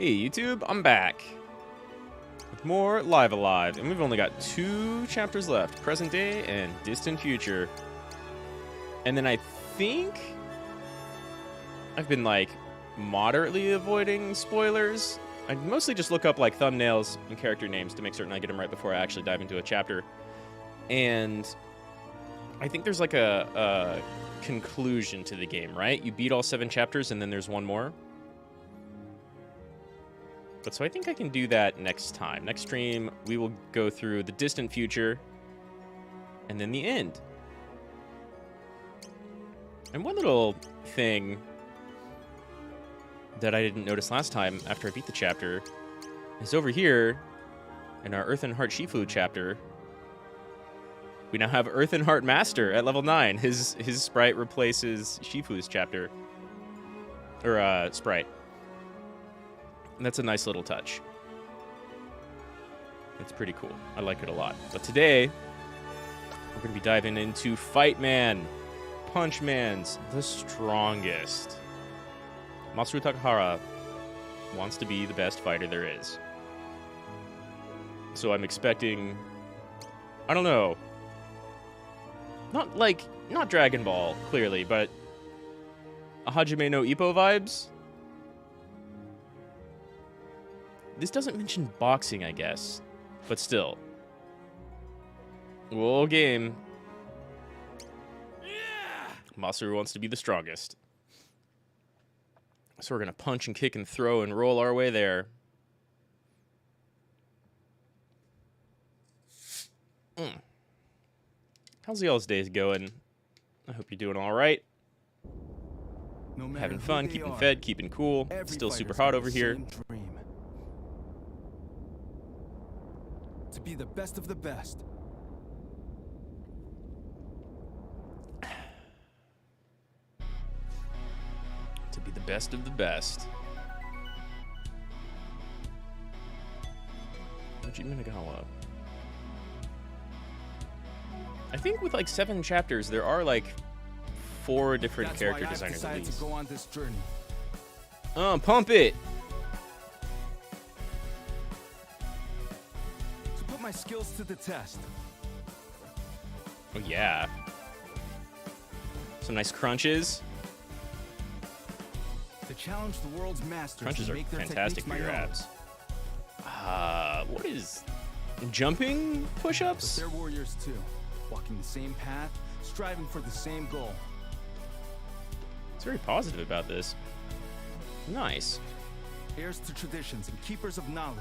Hey YouTube, I'm back with more Live Alive, and we've only got 2 chapters left, present day and distant future. And then I think I've been like moderately avoiding spoilers. I mostly just look up like thumbnails and character names to make certain I get them right before I actually dive into a chapter. And I think there's like a conclusion to the game, right? You beat all 7 chapters and then there's one more. But so I think I can do that next time. Next stream, we will go through the distant future and then the end. And one little thing that I didn't notice last time after I beat the chapter is over here in our Earth and Heart Shifu chapter, we now have Earth and Heart Master at level 9. His sprite replaces Shifu's chapter. Or, sprite. And that's a nice little touch. That's pretty cool. I like it a lot. But today, we're going to be diving into Fight Man. Punchmans, the strongest. Masaru Takahara wants to be the best fighter there is. So I'm expecting, I don't know, not Dragon Ball, clearly, but a Hajime no Ippo vibes. This doesn't mention boxing, I guess, but still. Whoa, game. Masaru wants to be the strongest. So we're going to punch and kick and throw and roll our way there. How's y'all's days going? I hope you're doing all right. Having fun, keeping fed, keeping cool. Still super hot over here. To be the best of the best. To be the best of the best. Minagawa. I think with like 7 chapters, there are like 4 different character designers at least. To go on this journey. Pump it! To put my skills to the test. Oh yeah. Some nice crunches. To challenge the world's masters. Crunches to are make their fantastic for techniques your my own. abs. What is jumping push-ups? But they're warriors too, walking the same path, striving for the same goal. It's very positive about this. Nice. Heirs to traditions and keepers of knowledge.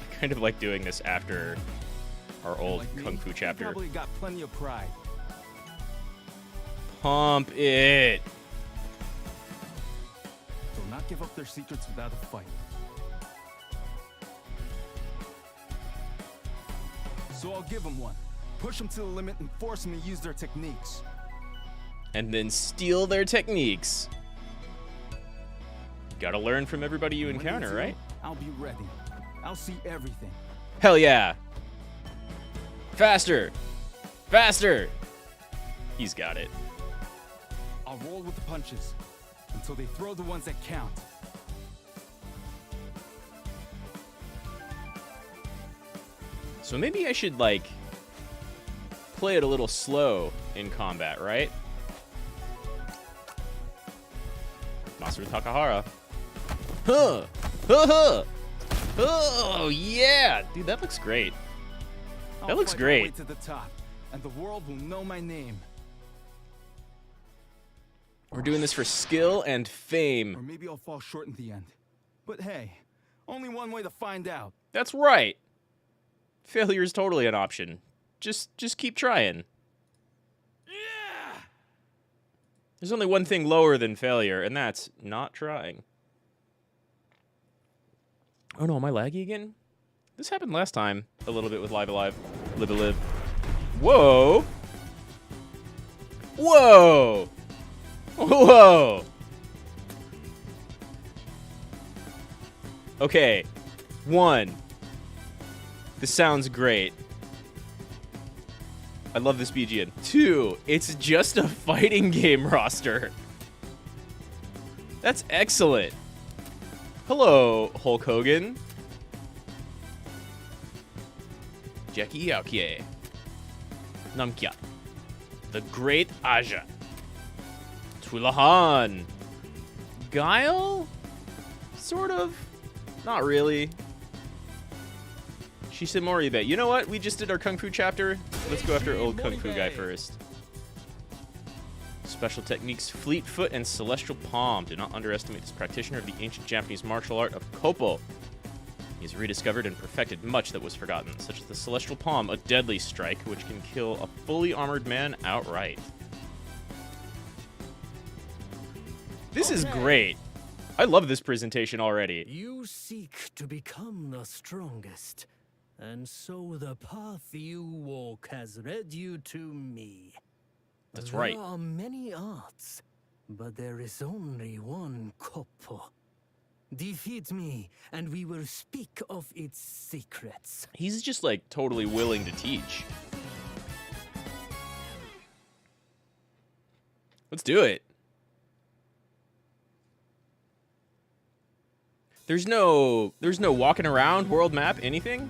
I kind of like doing this after our old Like me, Kung Fu you chapter. probably got plenty of pride. Pump it! They'll not give up their secrets without a fight. So I'll give them one. Push them to the limit and force them to use their techniques. And then steal their techniques. Gotta learn from everybody you And when they encounter, do, right? I'll be ready. I'll see everything. Hell yeah! Faster! Faster! He's got it. I'll roll with the punches until they throw the ones that count. So maybe I should, like, play it a little slow in combat, right? Masaru Takahara. Huh! Huh! Huh! Oh, yeah! Dude, that looks great. I'll That looks fight my great. way to the top, and the world will know my name. We're doing this for skill and Or fame. maybe I'll fall short in the end. But hey, only one way to find out. That's right! Failure is totally an option. Just keep trying. Yeah! There's only one thing lower than failure, and that's not trying. Oh no, am I laggy again? This happened last time, a little bit with Live Alive. Live Alive. Whoa! Whoa! Whoa! Okay. 1. This sounds great. I love this BGM. 2, it's just a fighting game roster. That's excellent. Hello, Hulk Hogan. Jackie Yaokie. Namkya. The Great Aja. Twilahan. Guile? Sort of. Not really. Shishimaru. You know what? We just did our Kung Fu chapter. Let's go after old Kung Fu guy first. Special techniques, Fleet Foot and Celestial Palm. Do not underestimate this practitioner of the ancient Japanese martial art of Koppo. He has rediscovered and perfected much that was forgotten, such as the Celestial Palm, a deadly strike which can kill a fully armored man outright. This is great. I love this presentation already. You seek to become the strongest, and so the path you walk has led you to me. That's right. There are many arts, but there is only one Koppo. Defeat me, and we will speak of its secrets. He's just like totally willing to teach. Let's do it. There's no walking around, world map, anything?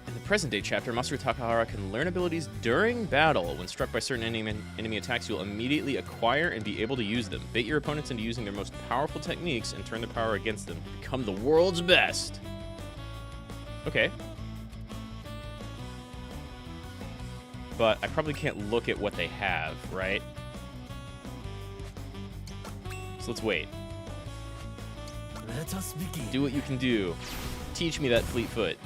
In the present day chapter, Masaru Takahara can learn abilities during battle. When struck by certain enemy attacks, you'll immediately acquire and be able to use them. Bait your opponents into using their most powerful techniques and turn their power against them. Become the world's best. Okay. But I probably can't look at what they have, right? So let's wait. Let us begin. Do what you can do. Teach me that Fleet Foot.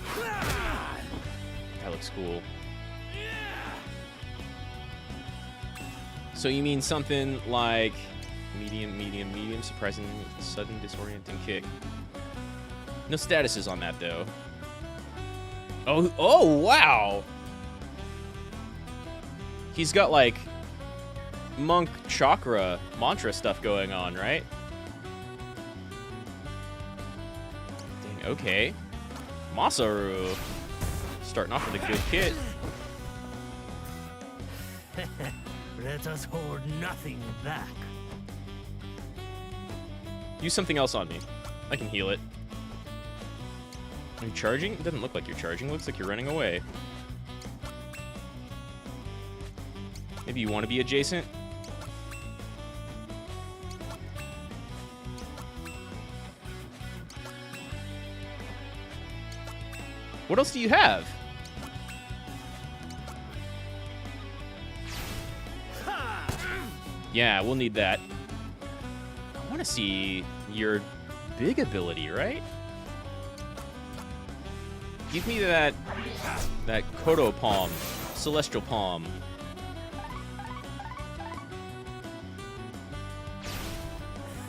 That looks cool. So you mean something like medium, medium, medium, surprising, sudden, disorienting kick. No statuses on that though. Oh wow! He's got like monk chakra mantra stuff going on, right? Dang, okay. Masaru. Starting off with a good kit. Let us hold nothing back. Use something else on me. I can heal it. Are you charging? It doesn't look like you're charging. It looks like you're running away. Maybe you want to be adjacent? What else do you have? Yeah, we'll need that. I want to see your big ability, right? Give me that Kodo Palm, Celestial Palm.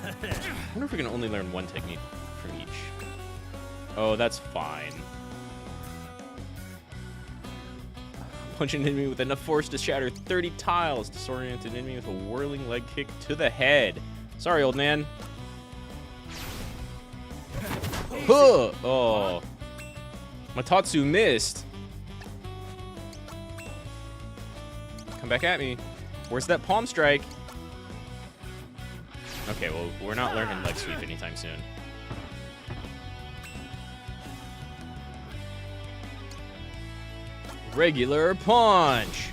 I wonder if we can only learn one technique from each. Oh, that's fine. Punch an enemy with enough force to shatter 30 tiles. Disorient an enemy with a whirling leg kick to the head. Sorry, old man. Huh! Oh. Matatsu missed. Come back at me. Where's that palm strike? Okay, well, we're not learning leg sweep anytime soon. Regular punch.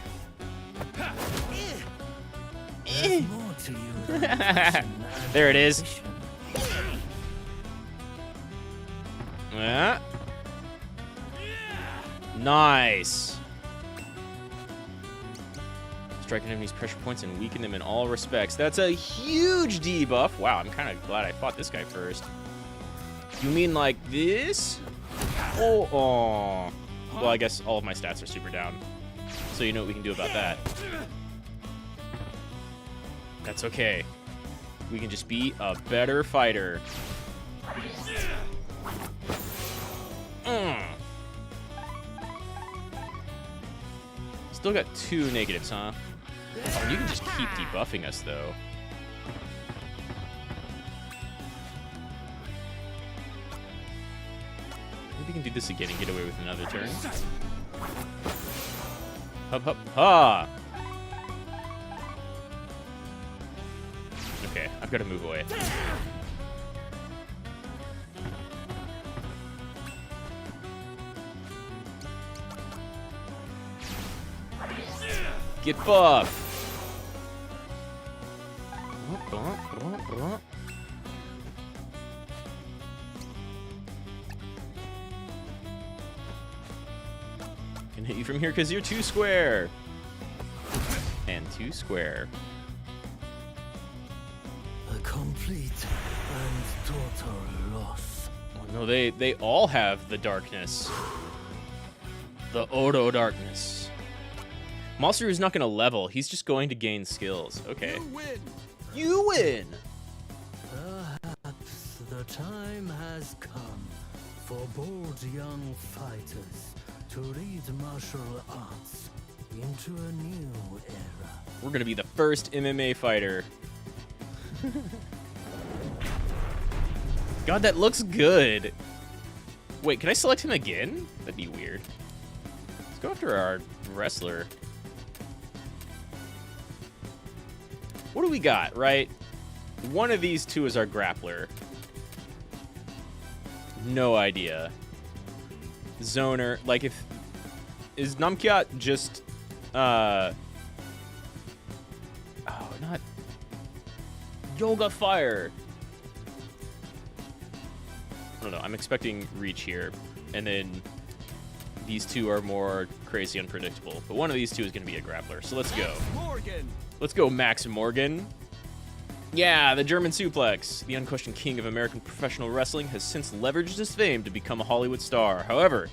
There's more to you than passion and There it is. ambition. Yeah. Nice. Strike an enemy's pressure points and weaken them in all respects. That's a huge debuff. Wow, I'm kind of glad I fought this guy first. You mean like this? Oh. Well, I guess all of my stats are super down. So you know what we can do about that. That's okay. We can just be a better fighter. Still got 2 negatives, huh? Oh, you can just keep debuffing us, though. Maybe we can do this again and get away with another turn. Hup, hup, ha! I've got to move away. Get buff. Can hit you from here because you're too square. And too square. A complete and total loss. Oh, no, they all have the darkness. The Odo darkness. Masaru is not going to level. He's just going to gain skills. Okay. You win. You win. Perhaps the time has come for bold young fighters to lead martial arts into a new era. We're going to be the first MMA fighter. God, that looks good. Wait, can I select him again? That'd be weird. Let's go after our wrestler. What do we got, right? One of these two is our grappler. No idea. Zoner. Like, if... Is Namkyat just... Oh, not... Yoga Fire. I don't know. I'm expecting Reach here. And then these two are more crazy unpredictable. But one of these two is going to be a grappler. So let's go. Morgan. Let's go, Max Morgan. Yeah, the German suplex. The unquestioned king of American professional wrestling has since leveraged his fame to become a Hollywood star. However,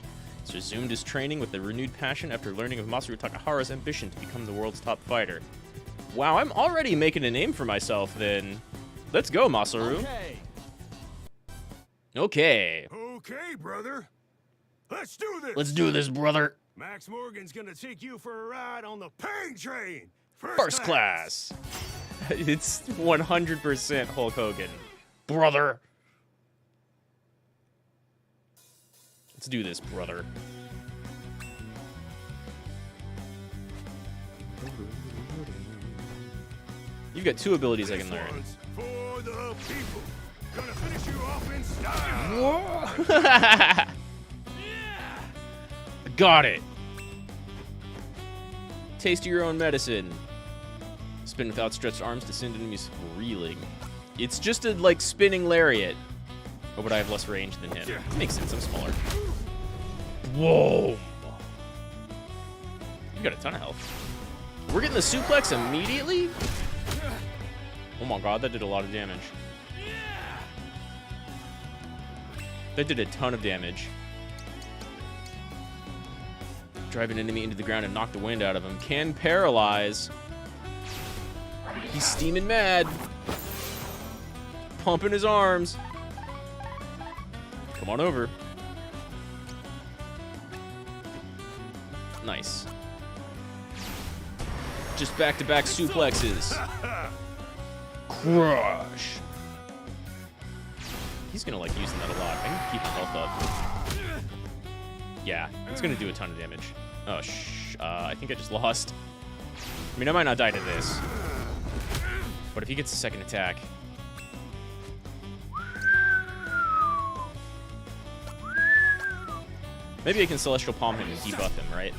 he's resumed his training with a renewed passion after learning of Masaru Takahara's ambition to become the world's top fighter. Wow, I'm already making a name for myself then. Let's go, Masaru. Okay. Okay. Okay, brother. Let's do this. Let's do this, brother. Max Morgan's gonna take you for a ride on the pain train. First class. It's 100% Hulk Hogan. Brother. Let's do this, brother. You've got two abilities I can learn. One's for the people. Gonna finish you off in style. Whoa. Got it. Taste your own medicine. Spin with outstretched arms to send enemies reeling. It's just a, like, spinning lariat. Oh, but I have less range than him. Makes sense, I'm smaller. Whoa. You got a ton of health. We're getting the suplex immediately? Oh my god, that did a lot of damage. That did a ton of damage. Drive an enemy into the ground and knock the wind out of him. Can paralyze. He's steaming mad. Pumping his arms. Come on over. Nice. Just back-to-back suplexes. Crush. He's gonna like using that a lot. I can keep his health up. Yeah, it's gonna do a ton of damage. Oh, I think I just lost. I mean, I might not die to this. But if he gets a second attack... Maybe I can Celestial Palm him and debuff him, right?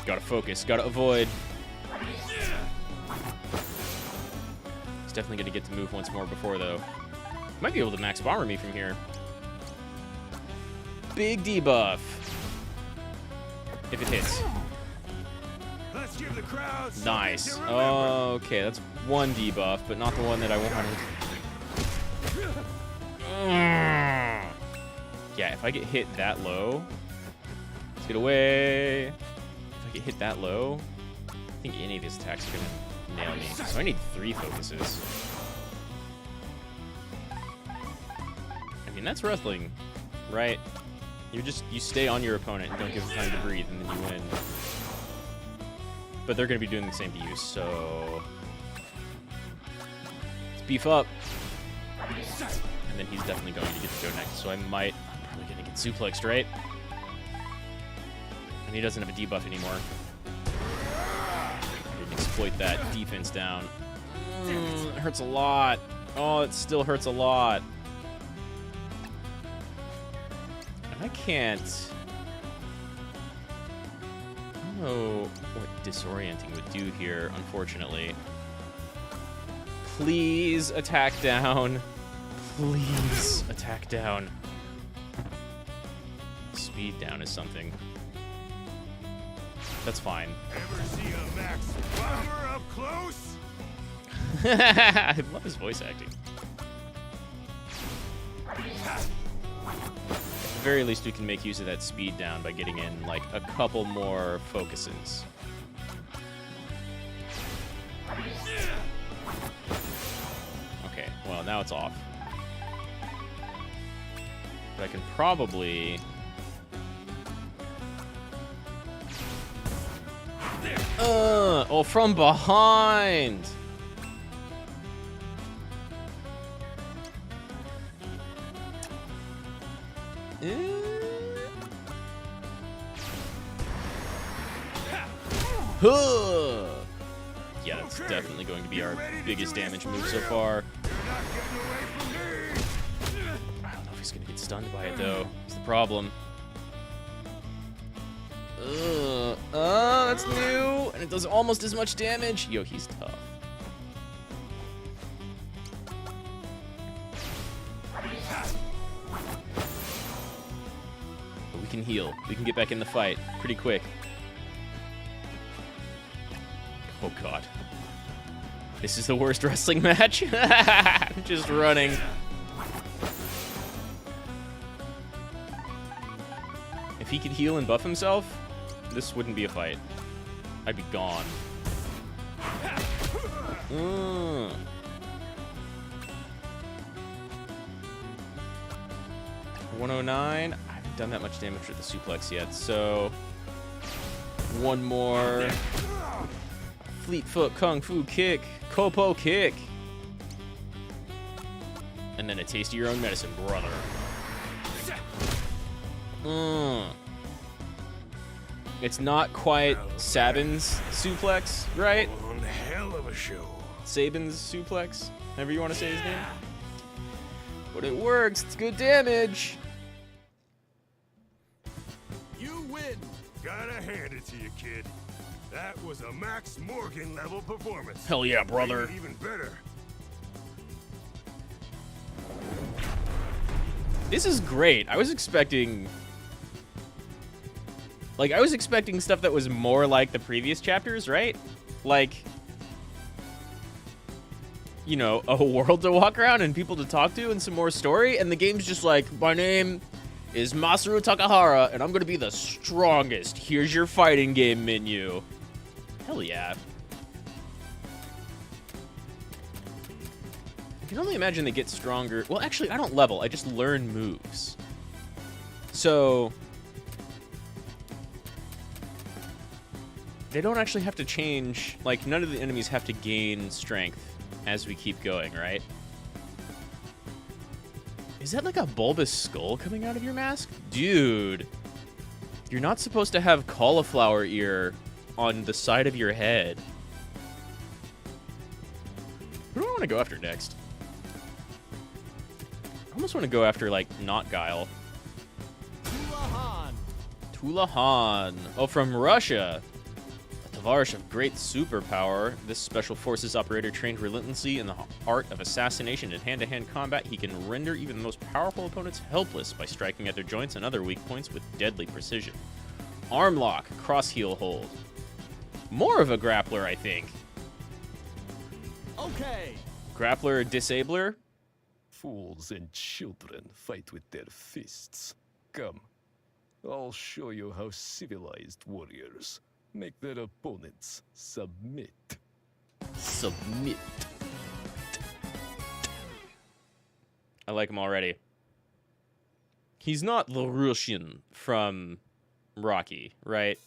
Gotta focus, gotta avoid. He's definitely gonna get to move once more before, though. Might be able to max bomber me from here. Big debuff. If it hits. Let's give the crowd something Nice. to remember. Okay, that's one debuff, but not the one that I wanted. Yeah, if I get hit that low... Let's get away. If I get hit that low, I think any of these attacks are gonna nail me. So I need 3 focuses. I mean, that's wrestling, right? You stay on your opponent and don't give them time to breathe, and then you win. But they're going to be doing the same to you, so... Let's beef up. And then he's definitely going to get to go next, so I'm probably going to get suplexed, right? And he doesn't have a debuff anymore. Didn't exploit that defense down. It hurts a lot. Oh, it still hurts a lot. And I can't... I don't know what disorienting would do here, unfortunately. Please attack down. Please attack down. Speed down is something. That's fine. Ever see a Max Bomber up close? I love his voice acting. At the very least, we can make use of that speed down by getting in, like, a couple more focuses. Okay, well, now it's off. But I can probably... oh, from behind! Yeah, that's definitely going to be our biggest damage move so far. I don't know if he's going to get stunned by it, though. That's the problem. That's new, and it does almost as much damage. Yo, he's tough. But we can heal. We can get back in the fight pretty quick. Oh, God. This is the worst wrestling match. I'm just running. If he could heal and buff himself, this wouldn't be a fight. I'd be gone. 109. I haven't done that much damage with the suplex yet, so... one more. Fleet foot kung fu kick. Kopo kick. And then a taste of your own medicine, brother. It's not quite Sabin's suplex, right? One hell of a show. Sabin's suplex, however you want to say his name. But it works. It's good damage. You win. Gotta hand it to you, kid. That was a Max Morgan level performance. Hell yeah, brother. Made it even better. This is great. I was expecting... like, I was expecting stuff that was more like the previous chapters, right? Like, you know, a world to walk around and people to talk to and some more story. And the game's just like, my name is Masaru Takahara, and I'm going to be the strongest. Here's your fighting game menu. Hell yeah. I can only imagine they get stronger. Well, actually, I don't level. I just learn moves. So... they don't actually have to change, like, none of the enemies have to gain strength as we keep going, right? Is that like a bulbous skull coming out of your mask? Dude, you're not supposed to have cauliflower ear on the side of your head. Who do I want to go after next? I almost want to go after, like, not Guile. Tulahan. Oh, from Russia. Tovarsh of great superpower, this special forces operator trained relentlessly in the art of assassination and hand-to-hand combat. He can render even the most powerful opponents helpless by striking at their joints and other weak points with deadly precision. Arm lock, cross heel hold. More of a grappler, I think. Okay. Grappler, disabler. Fools and children fight with their fists. Come, I'll show you how civilized warriors make their opponents submit. Submit. I like him already. He's not the Russian from Rocky, right?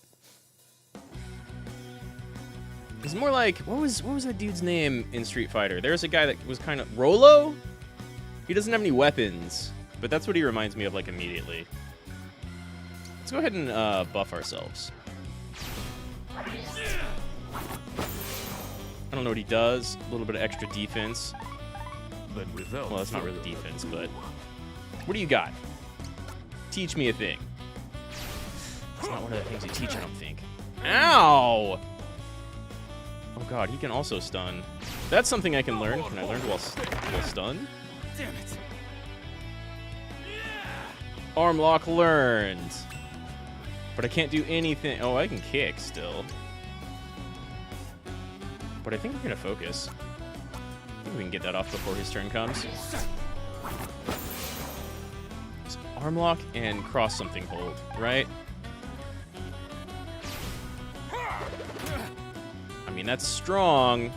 He's more like, what was that dude's name in Street Fighter? There's a guy that was kind of Rolo? He doesn't have any weapons, but that's what he reminds me of, like, immediately. Let's go ahead and buff ourselves. I don't know what he does. A little bit of extra defense. Then without Well, that's not really further defense, ado, but... What do you got? Teach me a thing. That's not one of the things you teach, I don't think. Ow! Oh god, he can also stun. That's something I can learn. Can I learn while stun? Damn it. Arm lock learned. But I can't do anything. Oh, I can kick still. But I think we're gonna focus. I think we can get that off before his turn comes. Just arm lock and cross something hold, right? I mean, that's strong.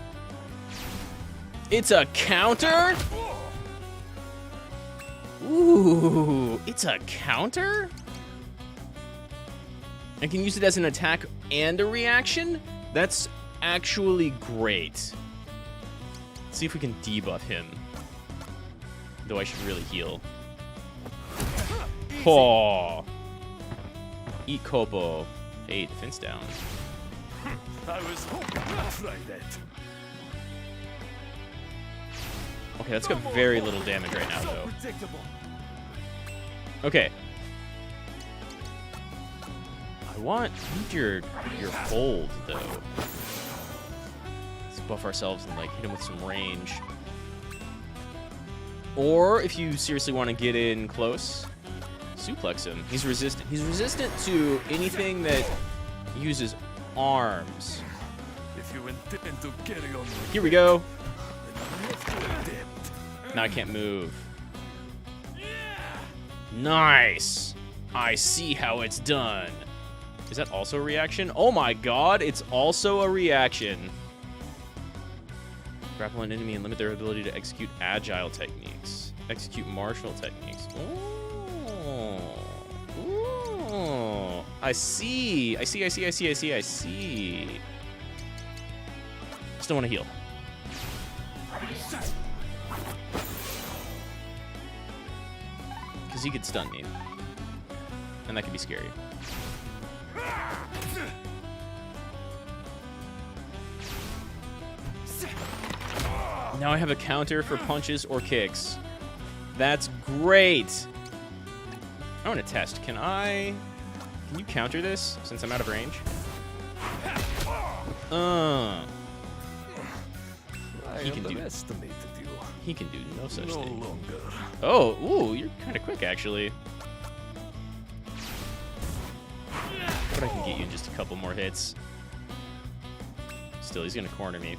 It's a counter? Ooh, it's a counter? I can use it as an attack and a reaction? That's actually great. Let's see if we can debuff him. Though I should really heal. Oh. Eat Kopo. Hey, defense down. I was hoping you'd try that. Okay, that's got very little damage right now, So though. predictable. Okay. I need your hold, though. Let's buff ourselves and like hit him with some range. Or if you seriously want to get in close, suplex him. He's resistant. He's resistant to anything that uses arms. If you intend to carry on like Here we go. that, Now I can't move. Nice. I see how it's done. Is that also a reaction? Oh my god, it's also a reaction. Grapple an enemy and limit their ability to execute agile techniques. Execute martial techniques. Oh. Ooh. I see. I see. Just don't want to heal. Because he could stun me. And that could be scary. Now I have a counter for punches or kicks. That's great. I want to test. Can you counter this since I'm out of range? I He can do- underestimated you. He can do no such No thing. longer. Oh, ooh, you're kind of quick actually. But I can get you in just a couple more hits. Still, he's gonna corner me.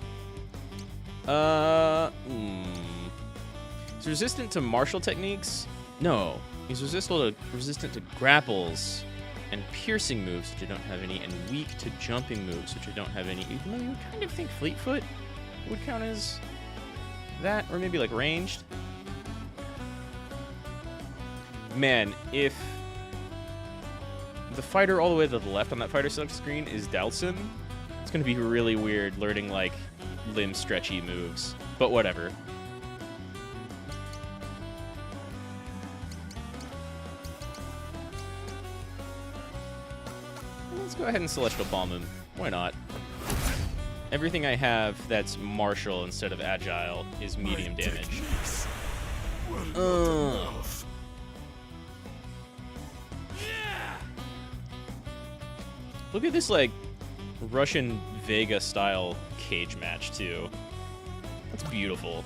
He's resistant to martial techniques? No. He's resistant to grapples and piercing moves, which I don't have any, and weak to jumping moves, which I don't have any. Even though you would kind of think Fleetfoot would count as that, or maybe like ranged. Man, if the fighter all the way to the left on that fighter select screen is Dalson, it's gonna be really weird learning like limb stretchy moves, but whatever. Let's go ahead and Celestial Bomb him. Why not? Everything I have that's martial instead of agile is medium damage. Look at this like Russian Vega style cage match too. That's beautiful.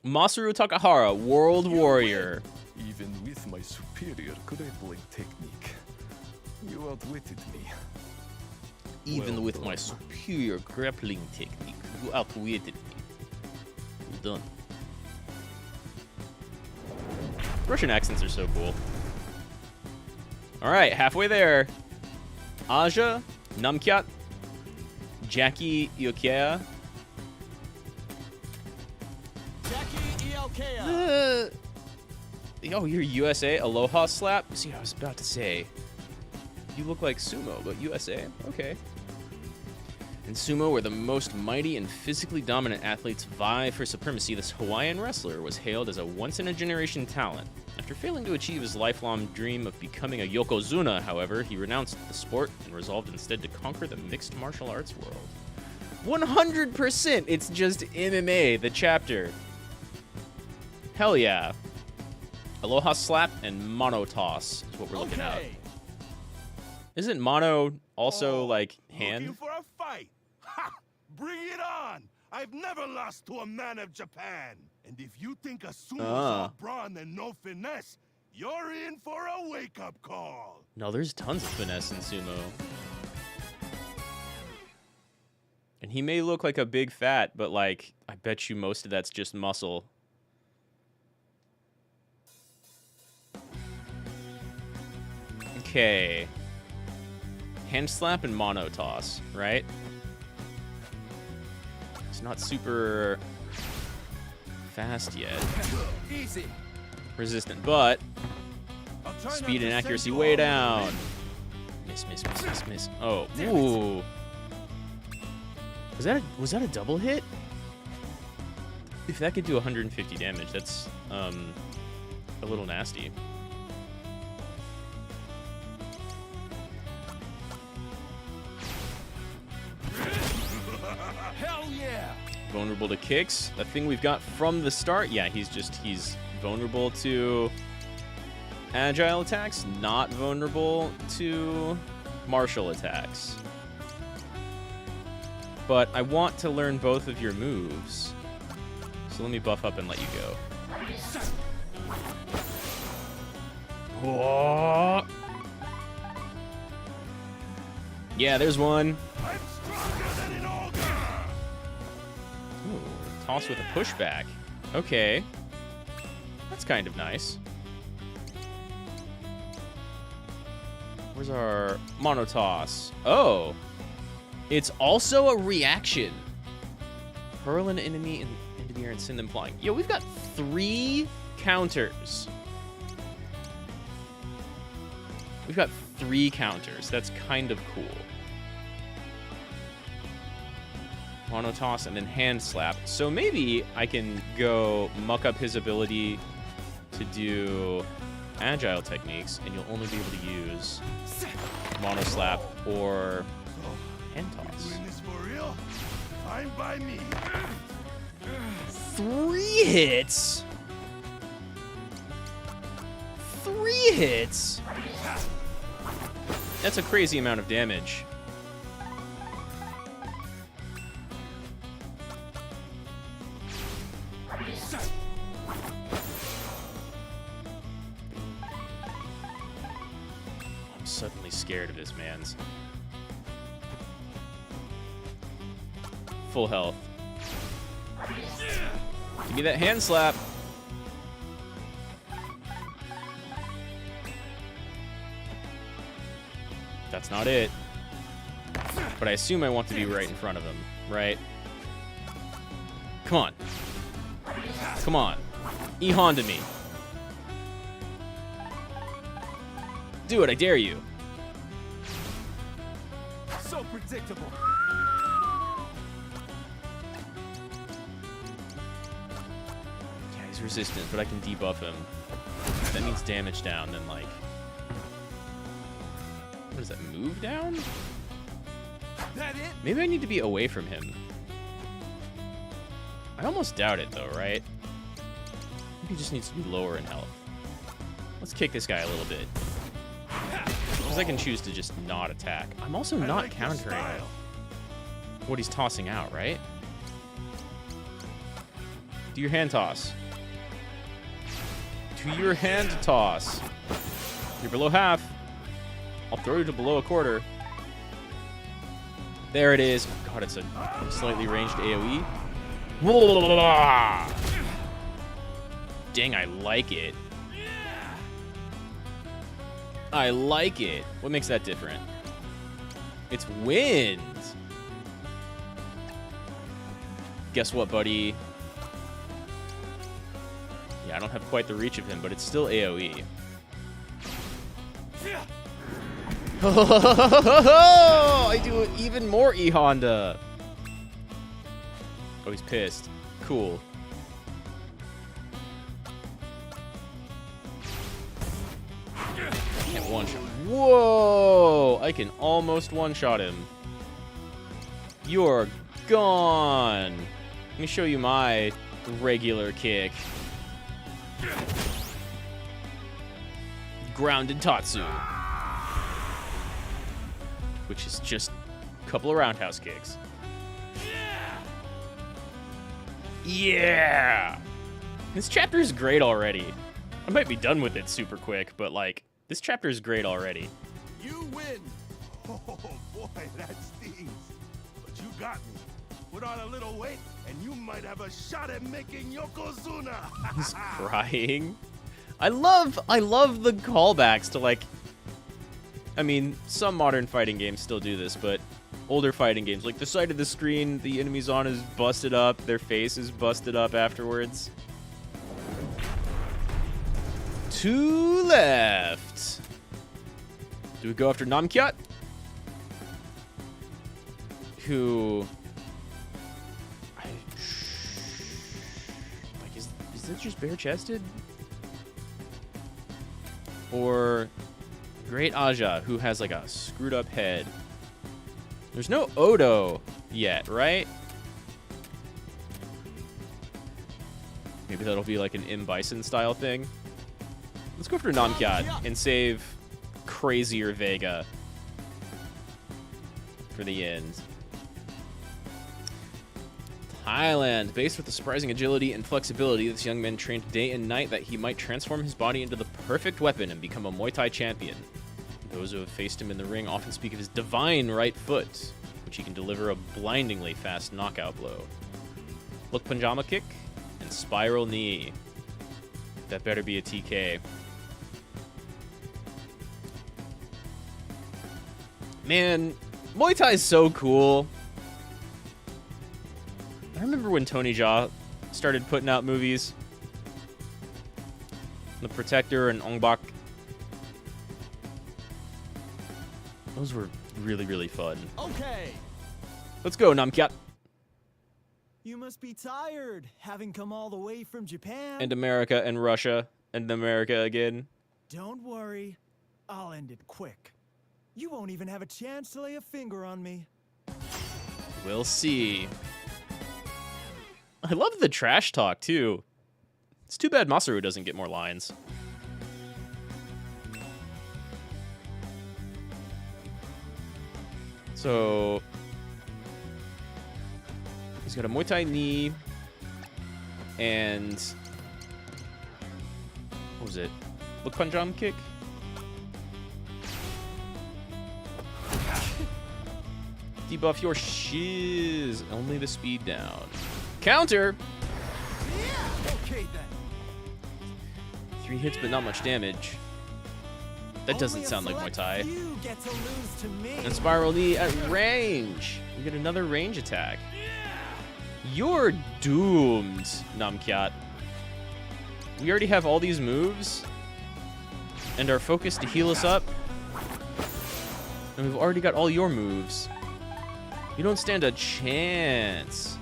Masaru Takahara, World Warrior. Even with my superior grappling technique, you outwitted me. Even Well with my done. superior grappling technique, you outwitted me. Well done. Russian accents are so cool. Alright, halfway there. Aja, Namkyat, Jackie Iokea. Jackie Iokea. Oh, you're USA? Aloha slap? See, I was about to say. You look like sumo, but USA? Okay. In sumo, where the most mighty and physically dominant athletes vie for supremacy, this Hawaiian wrestler was hailed as a once-in-a-generation talent. After failing to achieve his lifelong dream of becoming a yokozuna, however, he renounced the sport and resolved instead to conquer the mixed martial arts world. 100%! It's just MMA, the chapter. Hell yeah. Aloha Slap and Mono Toss is what we're looking at. Isn't Mono also, like, hand? Looking for a fight? Ha! Bring it on! I've never lost to a man of Japan. And if you think a sumo's all brawn and no finesse, you're in for a wake-up call. No, there's tons of finesse in sumo. And he may look like a big fat, but, like, I bet you most of that's just muscle. Okay. Hand slap and mono toss, right? It's not super fast yet. Easy. Resistant, but speed and accuracy way down. Miss, miss, miss, miss, miss. Oh, ooh. Was that a double hit? If that could do 150 damage, that's a little nasty. Hell yeah! Vulnerable to kicks. The thing we've got from the start. Yeah, he's vulnerable to agile attacks, not vulnerable to martial attacks. But I want to learn both of your moves. So let me buff up and let you go. Whoa. Yeah, there's one. I'm stronger than an ogre. Ooh, toss with a pushback. Okay. That's kind of nice. Where's our mono toss? Oh. It's also a reaction. Hurl an enemy into the air and send them flying. Yo, we've got 3 counters. We've got 3 counters. That's kind of cool. Mono toss and then hand slap. So maybe I can go muck up his ability to do agile techniques, and you'll only be able to use mono slap or hand toss. Doing this for real? Fine by me. 3 hits? 3 hits? That's a crazy amount of damage. I'm suddenly scared of this man's. Full health. Give me that hand slap. That's not it. But I assume I want to be right in front of him, right? Come on. Come on. E-Honda me. Do it, I dare you. So predictable. Yeah, he's resistant, but I can debuff him. That means damage down, then like... What is that, move down? That it? Maybe I need to be away from him. I almost doubt it though, right? Maybe he just needs to be lower in health. Let's kick this guy a little bit. Because I can choose to just not attack. I'm also not countering what he's tossing out, right? Do your hand toss. Do your hand toss. You're below half. I'll throw you to below a quarter. There it is. Oh god, it's a slightly ranged AoE. Dang, I like it. I like it. What makes that different? It's wind. Guess what, buddy? Yeah, I don't have quite the reach of him, but it's still AoE. I do even more E Honda. Oh, he's pissed. Cool. Can't one-shot. Whoa! I can almost one-shot him. You're gone. Let me show you my regular kick. Grounded Tatsu. Which is just a couple of roundhouse kicks. Yeah! This chapter is great already. I might be done with it super quick, but like, this chapter is great already. You win. Oh boy, that stings. But you got me. Put on a little weight, and you might have a shot at making Yokozuna. He's crying. I love the callbacks to, like, I mean, some modern fighting games still do this, but older fighting games, like the side of the screen the enemy's on is busted up, their face is busted up afterwards. 2 left. Do we go after Namkyat? Who... like, is it just bare-chested? Or Great Aja, who has like a screwed up head. There's no Odo yet, right? Maybe that'll be like an M. Bison style thing. Let's go for Namkyat and save crazier Vega for the end. Thailand. Based with the surprising agility and flexibility, this young man trained day and night that he might transform his body into the perfect weapon and become a Muay Thai champion. Those who have faced him in the ring often speak of his divine right foot, which he can deliver a blindingly fast knockout blow. Look Panjama kick and spiral knee. That better be a TK. Man, Muay Thai is so cool. I remember when Tony Jaa started putting out movies. The Protector and Ong Bak. Those were really, really fun. Okay. Let's go, Namkyat. You must be tired, having come all the way from Japan. And America and Russia and America again. Don't worry, I'll end it quick. You won't even have a chance to lay a finger on me. We'll see. I love the trash talk, too. It's too bad Masaru doesn't get more lines. So... he's got a Muay Thai knee. And... what was it? Look Panjam kick? Debuff your shiz. Only the speed down. Counter! Yeah, okay then. 3 hits, but not much damage. That doesn't sound like Muay Thai. You get to lose to me. And Spiral Knee at range. We get another range attack. You're doomed, Namkyat. We already have all these moves. And are focused to heal us up. And we've already got all your moves. You don't stand a chance.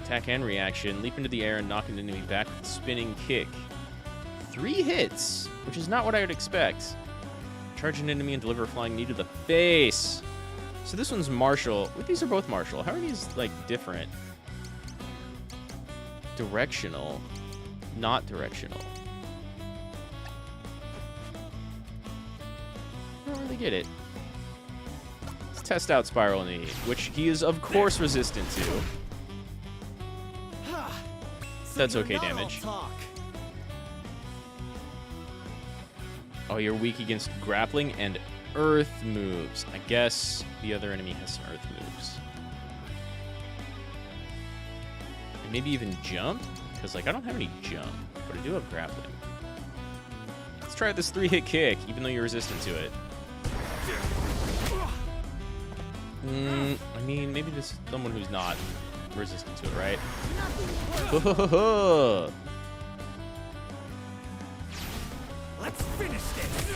Attack and reaction. Leap into the air and knock an enemy back with a spinning kick. 3 hits, which is not what I would expect. Charge an enemy and deliver a flying knee to the face. So this one's martial. Wait, these are both martial. How are these, like, different? Directional. Not directional. I don't really get it. Let's test out Spiral Knee, which he is, of course, resistant to. That's okay damage. Oh, you're weak against grappling and earth moves. I guess the other enemy has some earth moves. And maybe even jump? Because, like, I don't have any jump, but I do have grappling. Let's try this 3-hit kick, even though you're resistant to it. I mean, maybe this is someone who's not resistant to it, right? Let's finish this.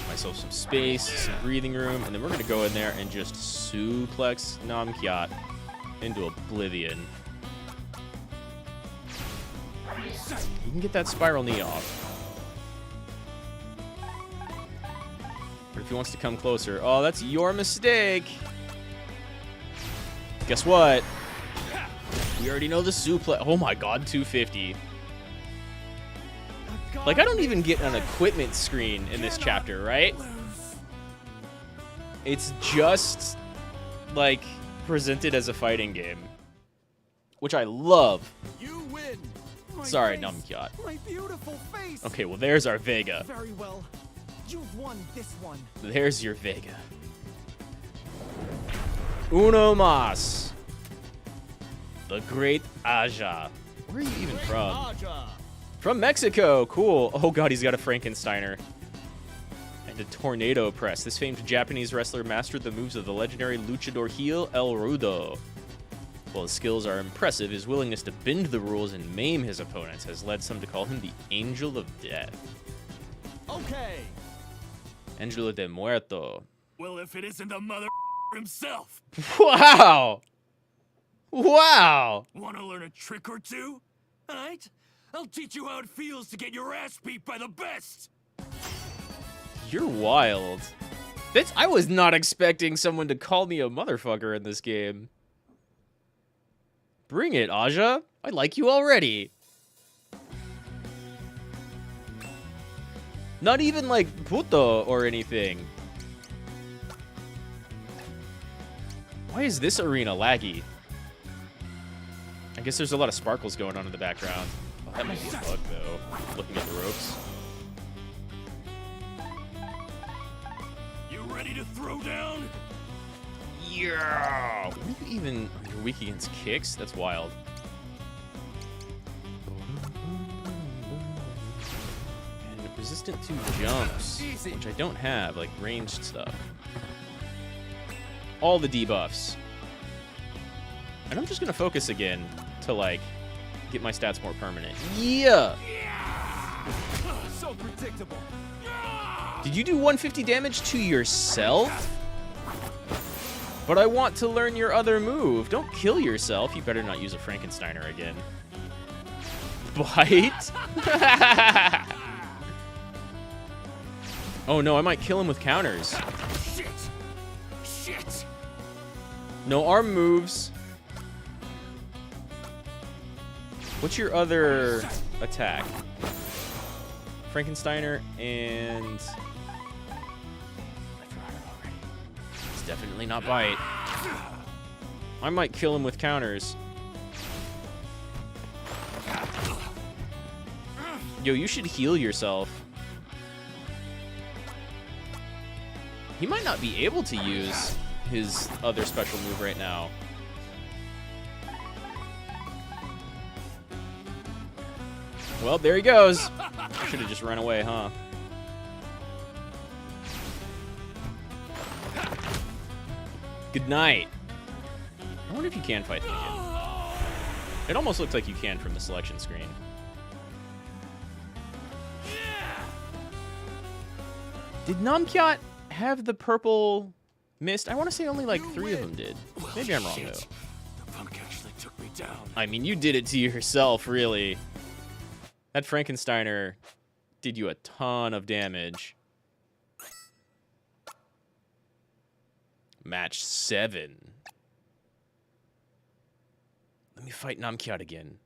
Myself some space, some breathing room, and then we're gonna go in there and just suplex Namkyat into oblivion. You can get that spiral knee off. But if he wants to come closer, oh, that's your mistake. Guess what? We already know the suplex. Oh my god, 250. Like, I don't even get an equipment screen in this chapter, right? It's just, like, presented as a fighting game. Which I love. You win. Sorry, Namkyat. My beautiful face. Okay, well, there's our Vega. Very well. You've won this one. There's your Vega. Uno mas. The Great Aja. Where are you even from? Aja. From Mexico. Cool. Oh god, he's got a Frankensteiner. And a tornado press. This famed Japanese wrestler mastered the moves of the legendary luchador heel El Rudo. While his skills are impressive, his willingness to bend the rules and maim his opponents has led some to call him the Angel of Death. Okay. Angelo de Muerto. Well, if it isn't the mother himself. Wow! Wow! Want to learn a trick or two? All right? I'll teach you how it feels to get your ass beat by the best. You're wild. I was not expecting someone to call me a motherfucker in this game. Bring it, Aja. I like you already. Not even like puto or anything. Why is this arena laggy? I guess there's a lot of sparkles going on in the background. Oh, that might be a bug, though. Looking at the ropes. You ready to throw down? Yeah! What are you even... You're weak against kicks? That's wild. And resistant to jumps, which I don't have, like ranged stuff. All the debuffs. And I'm just gonna focus again to, like, get my stats more permanent. Yeah! So predictable. Did you do 150 damage to yourself? But I want to learn your other move. Don't kill yourself. You better not use a Frankensteiner again. Bite? Oh no, I might kill him with counters. Shit! Shit! No arm moves. What's your other attack? Frankensteiner and... I forgot it already. It's definitely not bite. I might kill him with counters. Yo, you should heal yourself. He might not be able to use his other special move right now. Well, there he goes. Should have just run away, huh? Good night. I wonder if you can fight them again. It almost looks like you can from the selection screen. Did Namkyat have the purple mist? I want to say only like 3 of them did. Maybe I'm wrong, though. The punk actually took me down. I mean, you did it to yourself, really. That Frankensteiner did you a ton of damage. Match 7. Let me fight Namkyat again.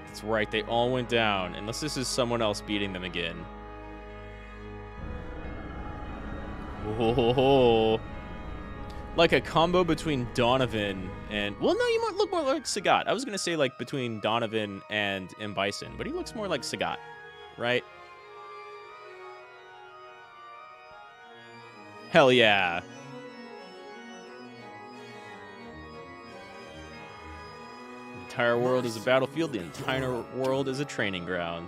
That's right, they all went down. Unless this is someone else beating them again. Whoa. Like a combo between Donovan and... Well, no, you might look more like Sagat. I was going to say, like, between Donovan and M. Bison, but he looks more like Sagat, right? Hell yeah. The entire world is a battlefield. The entire world is a training ground.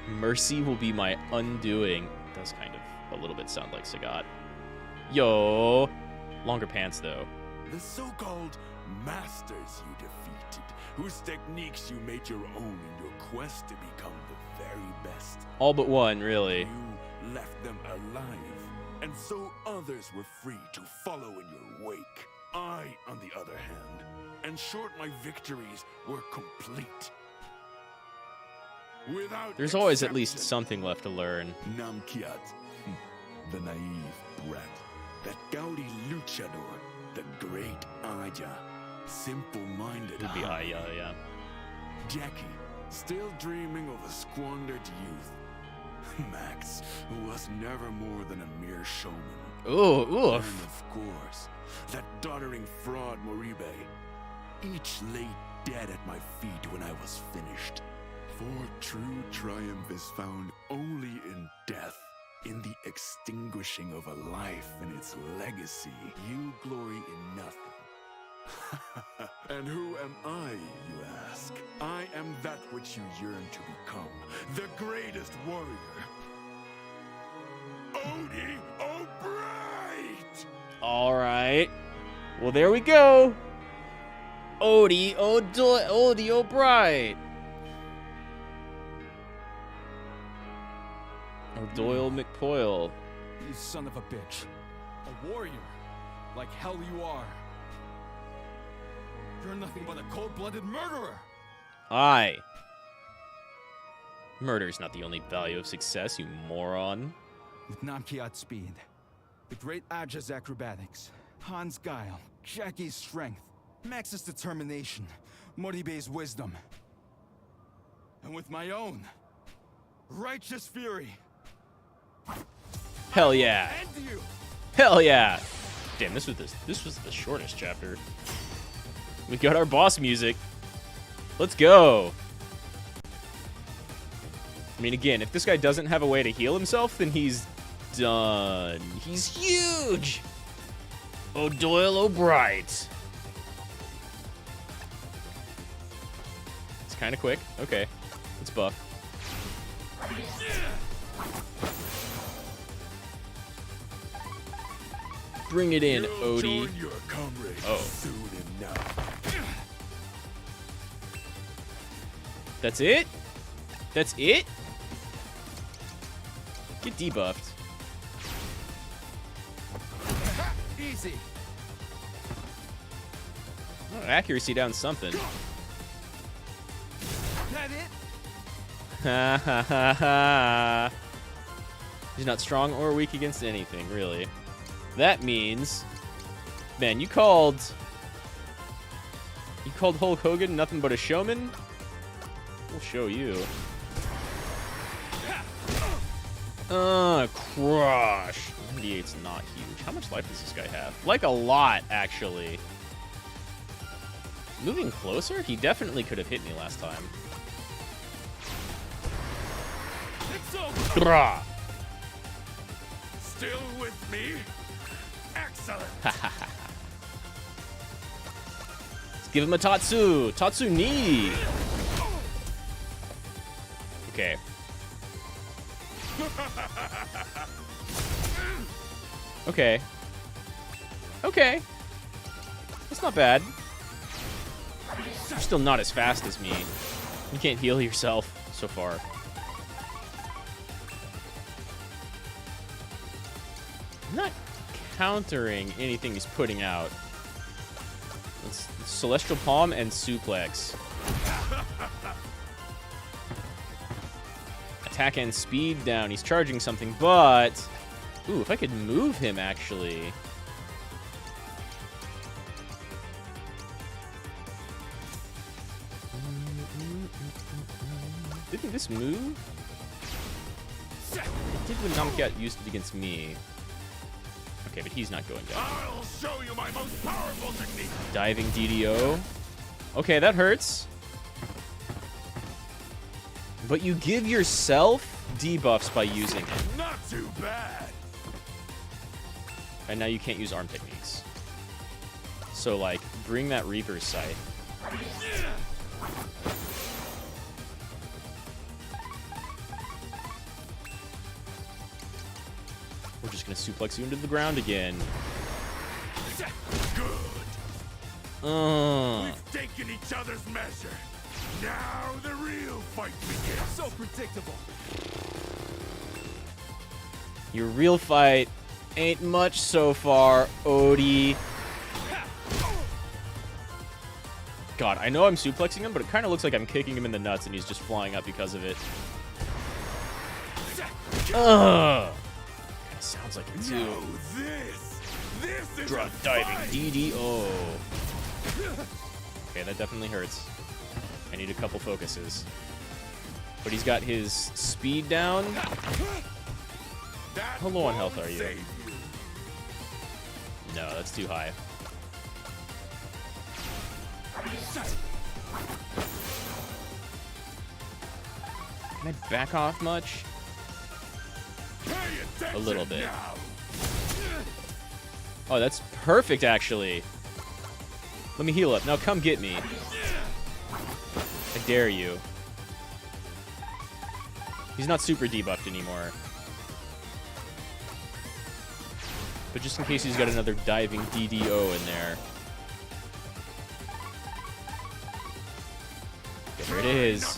Mercy will be my undoing. It does kind of a little bit sound like Sagat. Yo. Longer pants, though. The so-called masters you defeated, whose techniques you made your own in your quest to become the very best. All but one, really. You left them alive, and so others were free to follow in your wake. I, on the other hand, ensured my victories were complete. Without There's always at least exception. something left to learn. Namkiat, the naive brat, that gaudy luchador, the great Aya, simple-minded Would be Hai. yeah. Jackie, still dreaming of a squandered youth. Max, who was never more than a mere showman. Ooh, And oof. of course, that doddering fraud Moribe. Each lay dead at my feet when I was finished. For true triumph is found only in death, in the extinguishing of a life and its legacy. You glory in nothing. And who am I, you ask? I am that which you yearn to become, the greatest warrior. Odie O'Bright! All right. Well, there we go. Odie O'Bright. O'Doyle McPoyle. You son of a bitch. A warrior. Like hell you are. You're nothing but a cold-blooded murderer. Aye. Murder's not the only value of success, you moron. With Namkiat's speed, the great Aja's acrobatics, Han's guile, Jackie's strength, Max's determination, Moribe's wisdom, and with my own righteous fury. Hell yeah. End you! Hell yeah. Damn, this was the shortest chapter. We got our boss music. Let's go. I mean, again, if this guy doesn't have a way to heal himself, then he's done. He's huge. O'Doyle O'Bright. It's kind of quick. Okay, let's buff. Bring it in, You'll Odie. join your comrades Oh. soon enough. That's it? That's it? Get debuffed. Easy. Oh, accuracy down something. That it? Ha ha ha ha. He's not strong or weak against anything, really. That means, man, you called Hulk Hogan nothing but a showman? We'll show you. Crush. 98's not huge. How much life does this guy have? Like a lot, actually. Moving closer? He definitely could have hit me last time. It's over. Grah. Still with me? Excellent. Let's give him a Tatsu. Tatsu knee. Okay. Okay. Okay. That's not bad. You're still not as fast as me. You can't heal yourself so far. I'm not countering anything he's putting out. It's Celestial Palm and Suplex. Attack and speed down. He's charging something, but... Ooh, if I could move him, actually. Didn't this move? It did when Namkiat used it against me. Okay, but he's not going down. I'll show you my most powerful technique. Diving DDO. Okay, that hurts. But you give yourself debuffs by using it. Not too bad. And now you can't use arm techniques. So, like, bring that Reaper's Sight. We're just gonna suplex you into the ground again. We've taken each other's measure. Now the real fight begins. So predictable. Your real fight ain't much so far, Odie. God, I know I'm suplexing him, but it kind of looks like I'm kicking him in the nuts and he's just flying up because of it. Ugh. Kind of sounds like it too. Now this is Drop diving DDO. Okay, that definitely hurts. I need a couple focuses. But he's got his speed down. How low on health are you? No, that's too high. Can I back off much? A little bit. Oh, that's perfect, actually. Let me heal up. Now come get me. I dare you. He's not super debuffed anymore. But just in case he's got another diving DDO in there. There it is.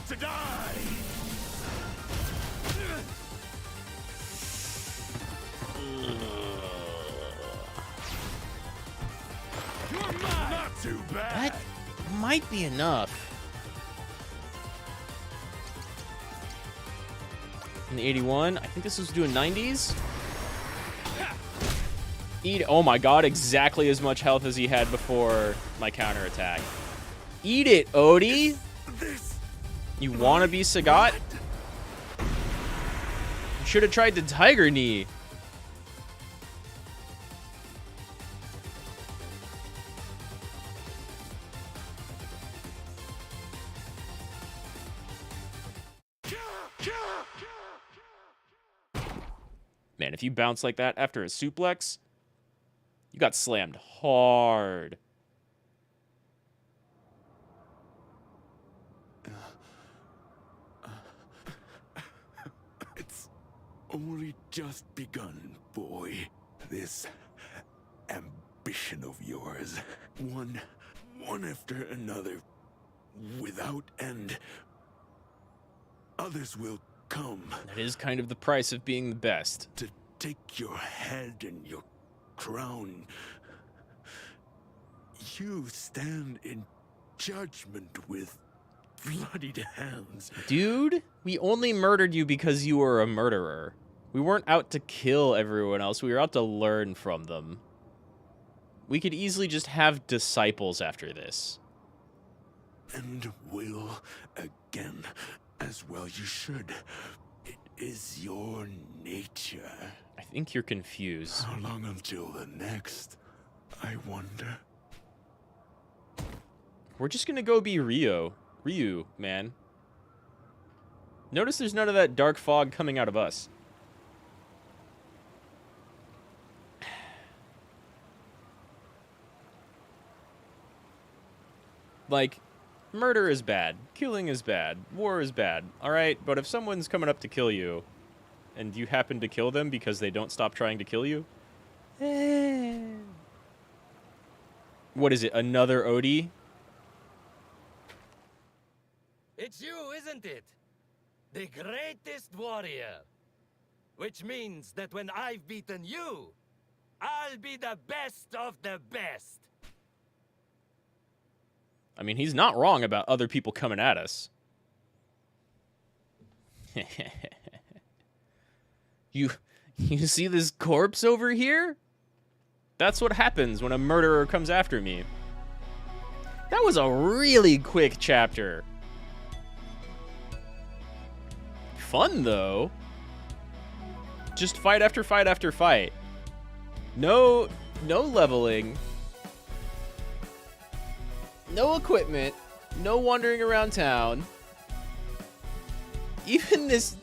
Not too bad. That might be enough. In the 81, I think this was doing 90s. Eat. Oh my god, exactly as much health as he had before my counterattack. Eat it, Odie. You wanna be Sagat? You should have tried the Tiger Knee. Man, if you bounce like that after a suplex, you got slammed hard. It's only just begun, boy. This ambition of yours, one after another, without end. Others will come That is kind of the price of being the best. to take your head and your crown. You stand in judgment with bloodied hands. Dude, we only murdered you because you were a murderer. We weren't out to kill everyone else. We were out to learn from them. We could easily just have disciples after this. And will again, as well you should. It is your nature. I think you're confused. How long until the next, I wonder? We're just gonna go be Ryu, man. Notice there's none of that dark fog coming out of us. Like, murder is bad, killing is bad, war is bad, alright? But if someone's coming up to kill you, and you happen to kill them because they don't stop trying to kill you, what is it, another Odie? It's you, isn't it? The greatest warrior. Which means that when I've beaten you, I'll be the best of the best. I mean, he's not wrong about other people coming at us. You see this corpse over here? That's what happens when a murderer comes after me. That was a really quick chapter. Fun, though. Just fight after fight after fight. No leveling. No equipment. No wandering around town. Even this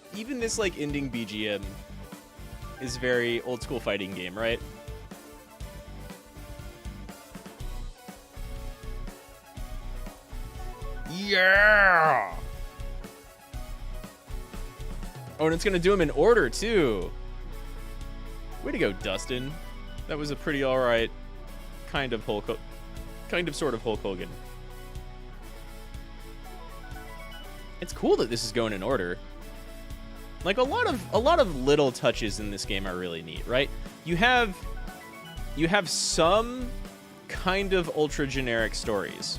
like ending BGM is very old school fighting game, right? Yeah. Oh, and it's gonna do them in order too. Way to go, Dustin. That was a pretty alright kind of Hulk Kind of sort of Hulk Hogan. It's cool that this is going in order. Like a lot of little touches in this game are really neat, right? You have some kind of ultra generic stories.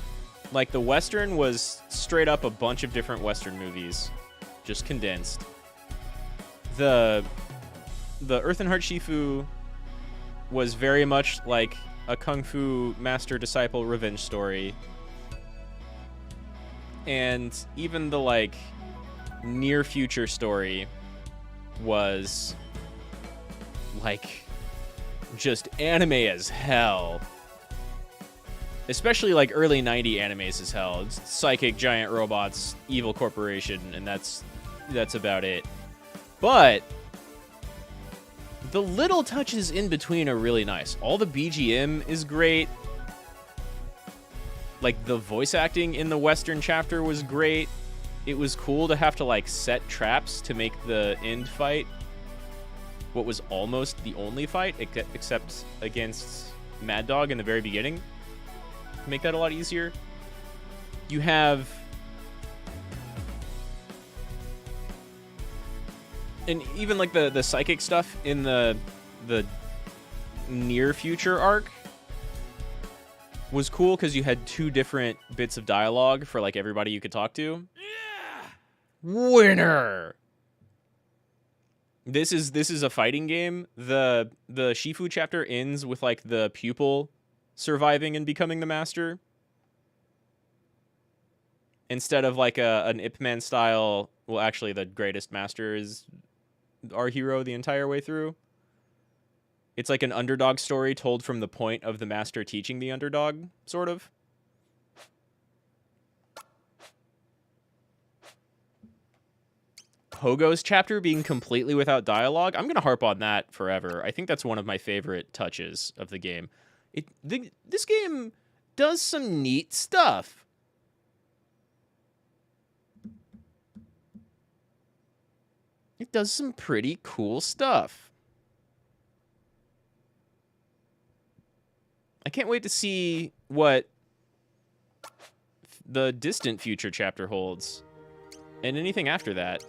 Like the Western was straight up a bunch of different Western movies, just condensed. The Earth and Heart Shifu was very much like a Kung Fu master-disciple revenge story. And even the, like, near-future story was, like, just anime as hell. Especially, like, early 90 animes as hell. It's psychic giant robots, evil corporation, and that's about it. But the little touches in between are really nice. All the BGM is great. Like, the voice acting in the Western chapter was great. It was cool to have to, like, set traps to make the end fight what was almost the only fight, except against Mad Dog in the very beginning. Make that a lot easier. You have... And even, like, the psychic stuff in the near future arc was cool because you had 2 different bits of dialogue for, like, everybody you could talk to. Yeah! Winner! This is a fighting game. The Shifu chapter ends with, like, the pupil surviving and becoming the master. Instead of, like, an Ip Man style... Well, actually, the greatest master is our hero the entire way through. It's like an underdog story told from the point of the master teaching the underdog, sort of. Pogo's chapter being completely without dialogue, I'm going to harp on that forever. I think that's one of my favorite touches of the game. This game does some neat stuff. It does some pretty cool stuff. I can't wait to see what the distant future chapter holds. And anything after that.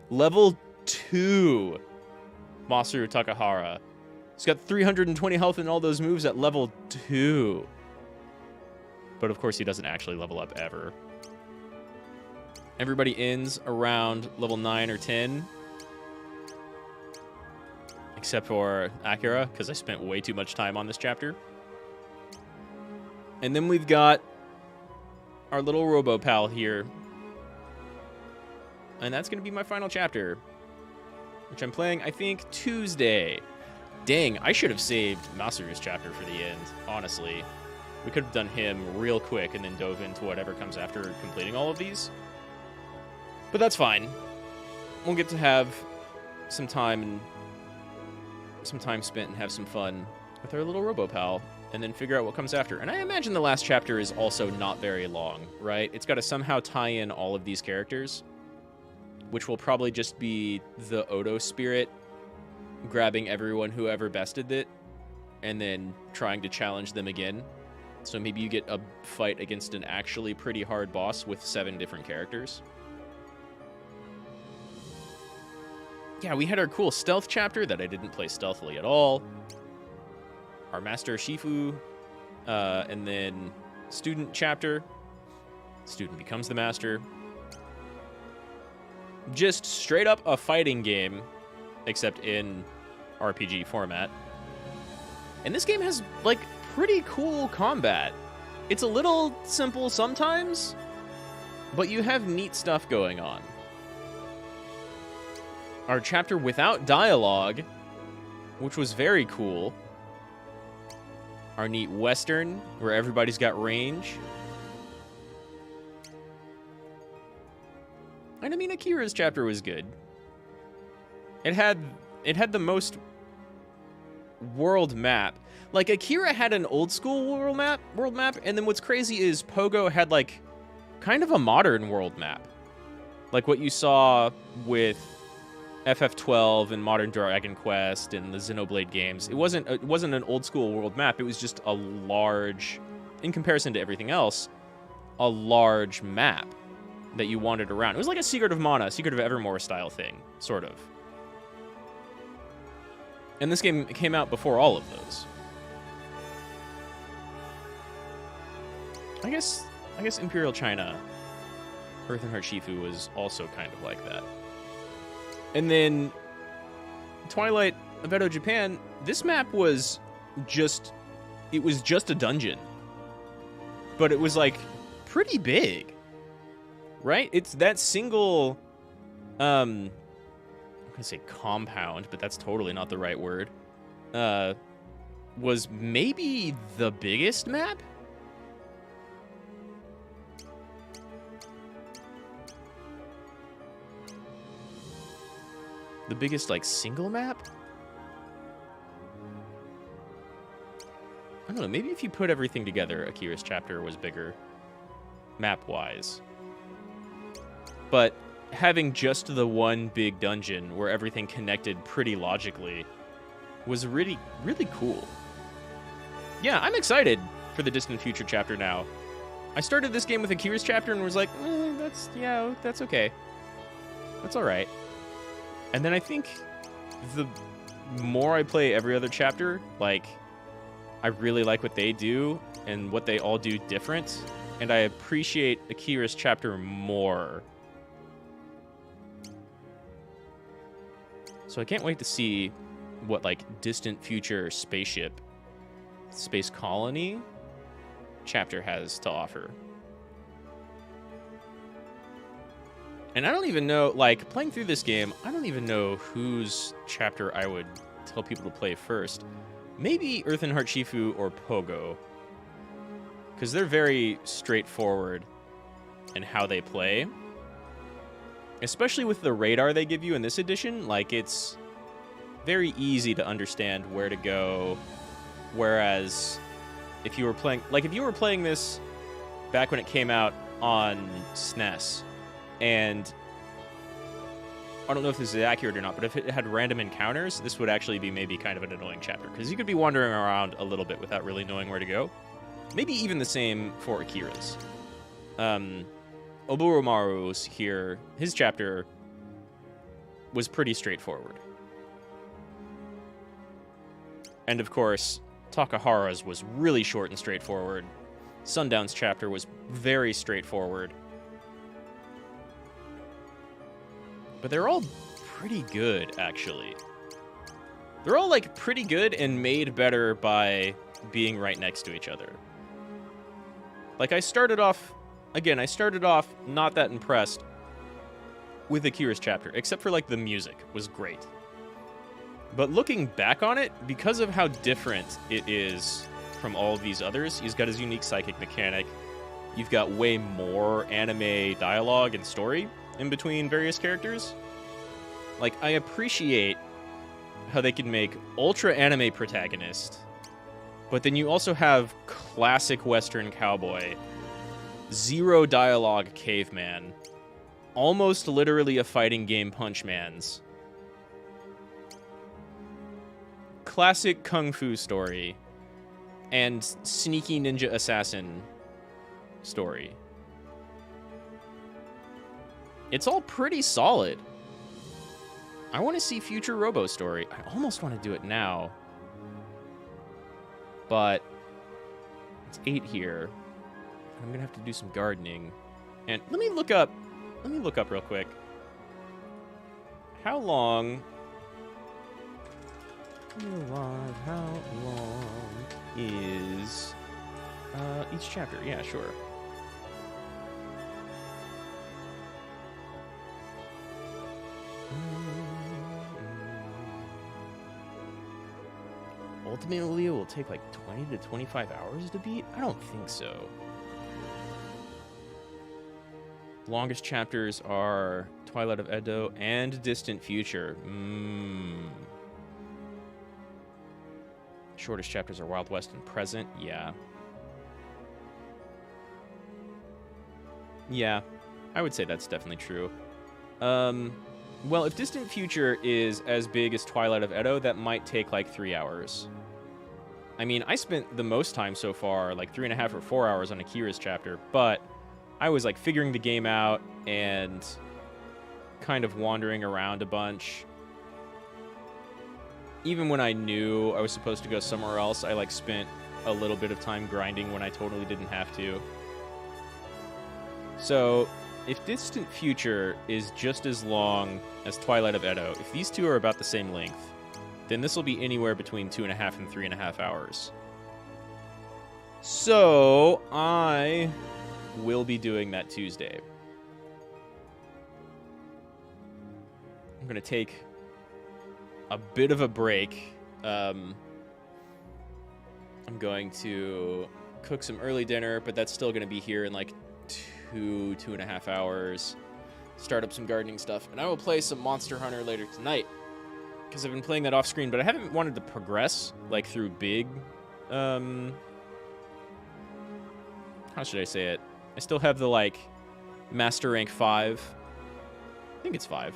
Level 2 Masaru Takahara. He's got 320 health in all those moves at level 2. But of course he doesn't actually level up ever. Everybody ends around level 9 or 10. Except for Akira, because I spent way too much time on this chapter. And then we've got our little Robo Pal here. And that's going to be my final chapter. Which I'm playing, I think, Tuesday. Dang, I should have saved Masaru's chapter for the end, honestly. We could have done him real quick and then dove into whatever comes after completing all of these. But that's fine. We'll get to have some time spent and have some fun with our little RoboPal, and then figure out what comes after. And I imagine the last chapter is also not very long, right? It's got to somehow tie in all of these characters, which will probably just be the Odo spirit grabbing everyone who ever bested it, and then trying to challenge them again. So maybe you get a fight against an actually pretty hard boss with 7 different characters. Yeah, we had our cool stealth chapter that I didn't play stealthily at all. Our Master Shifu, and then student chapter. Student becomes the master. Just straight up a fighting game, except in RPG format. And this game has, like, pretty cool combat. It's a little simple sometimes, but you have neat stuff going on. Our chapter without dialogue, which was very cool. Our neat Western, where everybody's got range. And I mean, Akira's chapter was good. It had the most world map. Like, Akira had an old school world map, and then what's crazy is Pogo had, like, kind of a modern world map. Like what you saw with FF12 and Modern Dragon Quest and the Xenoblade games. It wasn't an old school world map. It was just a large, in comparison to everything else, a large map that you wandered around. It was like a Secret of Mana, Secret of Evermore style thing, sort of. And this game came out before all of those. I guess Imperial China, Earth and Heart Shifu was also kind of like that. And then Twilight of Edo Japan, this map was just a dungeon. But it was like pretty big. Right? It's that single I'm gonna say compound, but that's totally not the right word. Was maybe the biggest map? The biggest, like, single map? I don't know, maybe if you put everything together, Akira's chapter was bigger, map-wise. But having just the one big dungeon where everything connected pretty logically was really, really cool. Yeah, I'm excited for the Distant Future chapter now. I started this game with Akira's chapter and was like, that's okay. That's alright. And then I think the more I play every other chapter, like, I really like what they do and what they all do different, and I appreciate Akira's chapter more. So I can't wait to see what, like, Distant Future Spaceship, Space Colony chapter has to offer. And I don't even know, like, playing through this game, I don't even know whose chapter I would tell people to play first. Maybe Earth and Heart Shifu or Pogo. Because they're very straightforward in how they play. Especially with the radar they give you in this edition, like, it's very easy to understand where to go. Whereas, if you were playing this back when it came out on SNES, and I don't know if this is accurate or not, but if it had random encounters, this would actually be maybe kind of an annoying chapter, because you could be wandering around a little bit without really knowing where to go. Maybe even the same for Akira's. Oburomaru's here, his chapter was pretty straightforward. And of course, Takahara's was really short and straightforward. Sundown's chapter was very straightforward. But they're all pretty good, actually. They're all, like, pretty good and made better by being right next to each other. Like, I started off not that impressed with Akira's chapter, except for, like, the music was great. But looking back on it, because of how different it is from all of these others, he's got his unique psychic mechanic. You've got way more anime dialogue and story in between various characters. Like, I appreciate how they can make ultra anime protagonist, but then you also have classic Western cowboy, zero dialogue caveman, almost literally a fighting game Punchmans, classic kung fu story, and sneaky ninja assassin story. It's all pretty solid. I want to see future Robo story. I almost want to do it now, but it's 8 here. I'm gonna have to do some gardening. And let me look up real quick. How long is each chapter? Yeah, sure. Ultimately, it will take like 20 to 25 hours to beat? I don't think so. Longest chapters are Twilight of Edo and Distant Future. Shortest chapters are Wild West and Present. Yeah. Yeah, I would say that's definitely true. Well, if Distant Future is as big as Twilight of Edo, that might take like 3 hours. I mean, I spent the most time so far, like 3.5 or 4 hours on Akira's chapter, but I was like figuring the game out and kind of wandering around a bunch. Even when I knew I was supposed to go somewhere else, I like spent a little bit of time grinding when I totally didn't have to. So, if Distant Future is just as long as Twilight of Edo, if these two are about the same length, then this will be anywhere between 2.5 and 3.5 hours. So, I will be doing that Tuesday. I'm going to take a bit of a break. I'm going to cook some early dinner, but that's still going to be here in like 2.5 hours. Start up some gardening stuff, and I will play some Monster Hunter later tonight because I've been playing that off screen, but I haven't wanted to progress like through big. How should I say it? I still have the like Master Rank 5. I think it's 5,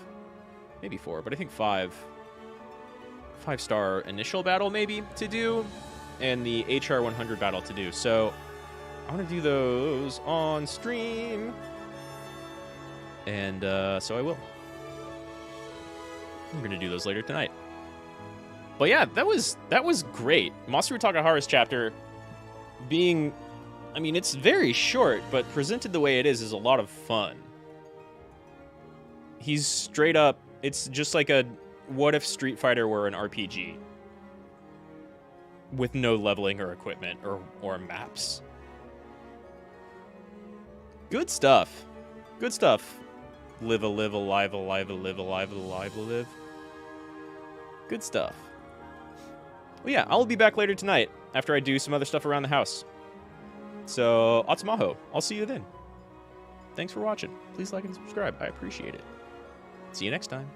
maybe 4, but I think 5-star initial battle maybe to do, and the HR 100 battle to do. So I want to do those on stream, and so I will. I'm going to do those later tonight. But yeah, that was great. Masaru Takahara's chapter being, I mean, it's very short, but presented the way it is a lot of fun. He's straight up, it's just like a, what if Street Fighter were an RPG? With no leveling or equipment or maps. Good stuff. Good stuff. Live a live, alive, alive, a live, alive, alive, a live. Good stuff. Well, yeah, I'll be back later tonight after I do some other stuff around the house. So, Rad Mahou. I'll see you then. Thanks for watching. Please like and subscribe. I appreciate it. See you next time.